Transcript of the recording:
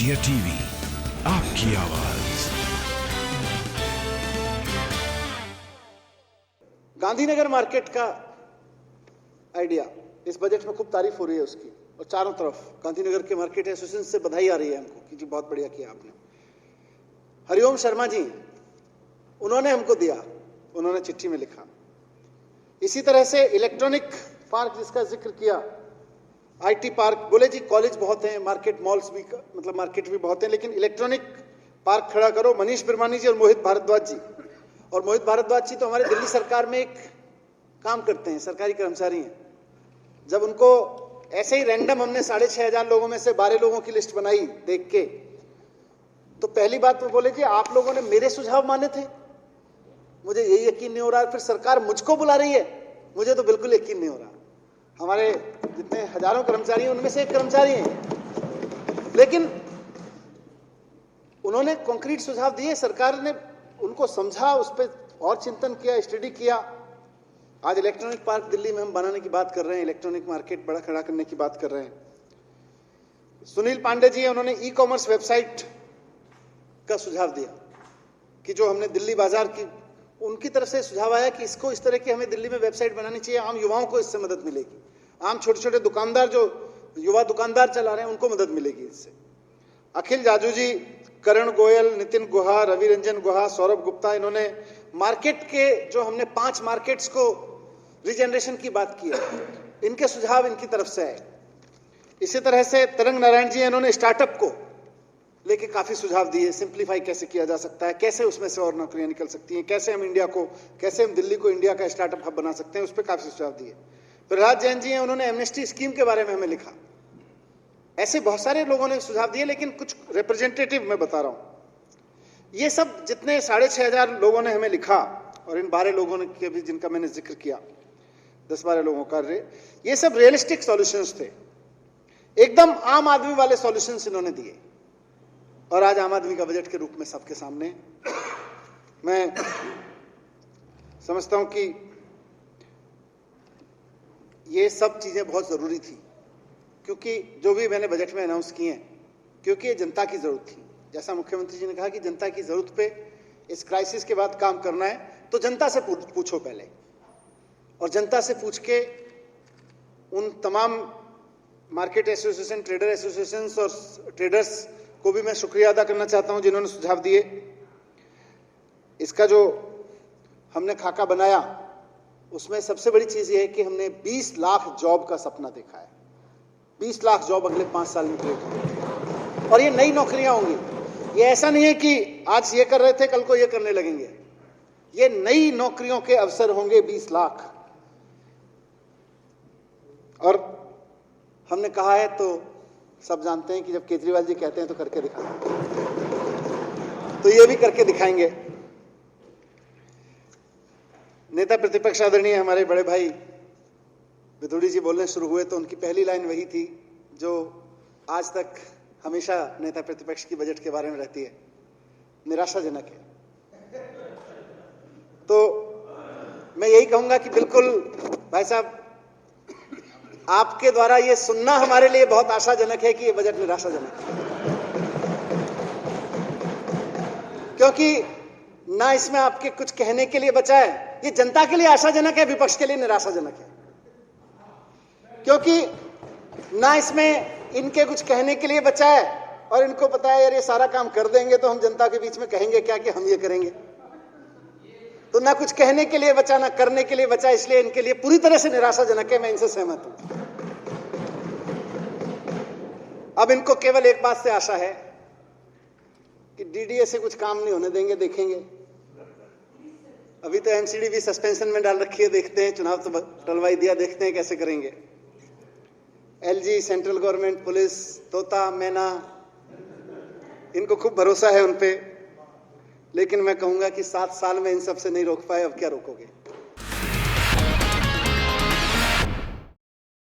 India TV, आपकी आवाज। Gandhinagar market का आइडिया इस बजट में खूब तारीफ हो रही है उसकी, और चारों तरफ गांधीनगर के मार्केट एसोसिएशन से बधाई आ रही है हमको कि जी बहुत बढ़िया किया आपने। हरिओम शर्मा जी, उन्होंने हमको दिया, उन्होंने चिट्ठी में लिखा। इसी तरह से इलेक्ट्रॉनिक पार्क जिसका जिक्र किया, आईटी पार्क, बोले जी कॉलेज बहुत हैं, मार्केट मॉल्स भी, मतलब मार्केट भी बहुत हैं, लेकिन इलेक्ट्रॉनिक पार्क खड़ा करो। मनीष बिरमानी जी और मोहित भारद्वाज जी, और मोहित भारद्वाज जी तो हमारे दिल्ली सरकार में एक काम करते हैं, सरकारी कर्मचारी हैं। जब उनको ऐसे ही रैंडम हमने 6,500 लोगों में से 12 लोगों की लिस्ट बनाई देख के, तो पहली बात वो बोले जी आप लोगों ने मेरे सुझाव माने थे, मुझे ये यकीन नहीं हो रहा। फिर सरकार मुझको बुला रही है, मुझे तो बिल्कुल यकीन नहीं हो रहा। हमारे जितने हजारों कर्मचारी हैं उनमें से एक कर्मचारी हैं, लेकिन उन्होंने कॉन्क्रीट सुझाव दिए, सरकार ने उनको समझा, उस पर और चिंतन किया, स्टडी किया। आज इलेक्ट्रॉनिक पार्क दिल्ली में हम बनाने की बात कर रहे हैं, इलेक्ट्रॉनिक मार्केट बड़ा खड़ा करने की बात कर रहे हैं। सुनील पांडे जी, उन्होंने ई कॉमर्स वेबसाइट का सुझाव दिया कि जो हमने दिल्ली बाजार की, उनकी तरफ से सुझाव आया कि इसको इस तरह की हमें दिल्ली में वेबसाइट बनानी चाहिए, आम युवाओं को इससे मदद मिलेगी, आम छोटे छोटे दुकानदार जो युवा दुकानदार चला रहे हैं उनको मदद मिलेगी इससे। अखिल जाजू जी, करण गोयल, नितिन गुहा, रवि रंजन गुहा, सौरभ गुप्ता, इन्होंने मार्केट के जो हमने 5 मार्केट्स को रीजनरेशन की बात की है, इनके सुझाव इनकी तरफ से आए। इसी तरह से तरंग नारायण जी, इन्होंने स्टार्टअप को लेके काफी सुझाव दिए, सिंप्लीफाई कैसे किया जा सकता है, कैसे उसमें से और नौकरियां निकल सकती हैं, कैसे हम इंडिया को, कैसे हम दिल्ली को इंडिया का स्टार्टअप हब बना सकते हैं, उस पर काफी सुझाव दिए। प्रहलाद जैन जी हैं, उन्होंने एमनेस्टी स्कीम के बारे में हमें लिखा। ऐसे बहुत सारे लोगों ने सुझाव दिए, लेकिन कुछ रिप्रेजेंटेटिव मैं बता रहा हूं। ये सब जितने 6,500 लोगों ने हमें लिखा, और इन 12 लोगों ने के भी जिनका मैंने जिक्र किया, 10-12 लोगों का, ये सब रियलिस्टिक सॉल्यूशंस थे, एकदम आम आदमी वाले सॉल्यूशंस इन्होंने दिए, और आज आम आदमी का बजट के रूप में सबके सामने। मैं समझता हूं कि ये सब चीजें बहुत जरूरी थी, क्योंकि जो भी मैंने बजट में अनाउंस किए हैं, क्योंकि ये जनता की जरूरत थी। जैसा मुख्यमंत्री जी ने कहा कि जनता की जरूरत पे इस क्राइसिस के बाद काम करना है, तो जनता से पूछो पहले, और जनता से पूछ के उन तमाम मार्केट एसोसिएशन, ट्रेडर एसोसिएशन और ट्रेडर्स को भी मैं शुक्रिया अदा करना चाहता हूं जिन्होंने सुझाव दिए। इसका जो हमने खाका बनाया, उसमें सबसे बड़ी चीज यह है कि हमने 20 लाख जॉब का सपना देखा है। 20 लाख जॉब अगले 5 साल में क्रिएट होंगी, और ये नई नौकरियां होंगी। ये ऐसा नहीं है कि आज ये कर रहे थे कल को ये करने लगेंगे, ये नई नौकरियों के अवसर होंगे 20 लाख। और हमने कहा है तो सब जानते हैं कि जब केजरीवाल जी कहते हैं तो करके दिखाते हैं, तो ये भी करके दिखाएंगे। नेता प्रतिपक्ष आदरणीय हमारे बड़े भाई विधुड़ी जी बोलने शुरू हुए तो उनकी पहली लाइन वही थी जो आज तक हमेशा नेता प्रतिपक्ष की बजट के बारे में रहती है, निराशाजनक है। तो मैं यही कहूंगा कि बिल्कुल भाई साहब, आपके द्वारा ये सुनना हमारे लिए बहुत आशाजनक है कि ये बजट निराशाजनक है, क्योंकि ना इसमें आपके कुछ कहने के लिए बचा है। ये जनता के लिए आशाजनक है, विपक्ष के लिए निराशाजनक है, क्योंकि ना इसमें इनके कुछ कहने के लिए बचा है, और इनको पता है यार ये सारा काम कर देंगे तो हम जनता के बीच में कहेंगे क्या कि हम ये करेंगे। तो ना कुछ कहने के लिए बचा, ना करने के लिए बचा, इसलिए इनके लिए पूरी तरह से निराशाजनक है। मैं इनसे सहमत हूं। अब इनको केवल एक बात से आशा है कि डीडीए से कुछ काम नहीं होने देंगे, देखेंगे। अभी तो एमसीडी भी सस्पेंशन में डाल रखी है, देखते हैं, चुनाव तो टलवाई दिया, देखते हैं कैसे करेंगे। एलजी, सेंट्रल गवर्नमेंट, पुलिस, तोता, मैना, इनको खूब भरोसा है उन पे, लेकिन मैं कहूंगा कि 7 साल में इन सब से नहीं रोक पाए, अब क्या रोकोगे।